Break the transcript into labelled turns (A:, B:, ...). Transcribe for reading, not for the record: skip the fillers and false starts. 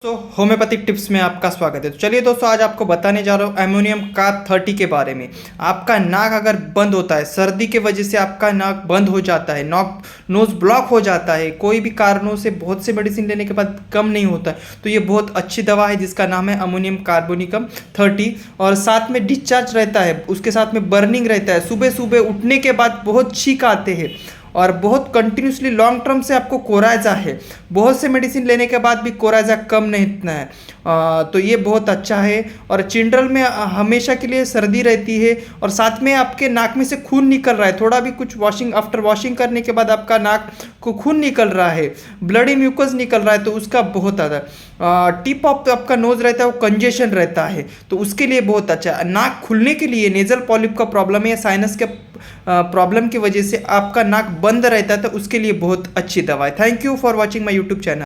A: तो homeopathic tips में आपका स्वागत है। तो चलिए दोस्तों, आज आपको बताने जा रहा हूँ अमोनियम कार्ब 30 के बारे में। आपका नाक अगर बंद होता है, सर्दी के वजह से आपका नाक बंद हो जाता है, नोज ब्लॉक हो जाता है, कोई भी कारणों से बहुत से मेडिसिन लेने के बाद कम नहीं होता है, तो ये बहुत अच्छी दवा है जिसका नाम है अमोनियम कार्बोनिकम 30। और साथ में डिस्चार्ज रहता है, उसके साथ में बर्निंग रहता है, सुबह सुबह उठने के बाद बहुत छींक आते हैं और बहुत कंटिन्यूसली लॉन्ग टर्म से आपको कोराइजा है। बहुत से मेडिसिन लेने के बाद भी कोराइजा कम नहीं इतना है। तो ये बहुत अच्छा है। और चिल्ड्रन में हमेशा के लिए सर्दी रहती है और साथ में आपके नाक में से खून निकल रहा है, थोड़ा भी कुछ वॉशिंग आफ्टर वॉशिंग करने के बाद आपका नाक को खून निकल रहा है, ब्लडी म्यूकस निकल रहा है, तो उसका बहुत ज़्यादा टिप ऑफ आपका नोज रहता है वो कंजेशन रहता है, तो उसके लिए बहुत अच्छा है। नाक खुलने के लिए नेजल पॉलिप का प्रॉब्लम है या साइनस के प्रॉब्लम की वजह से आपका नाक बंद रहता है, तो उसके लिए बहुत अच्छी दवा है। Thank you for watching my YouTube channel.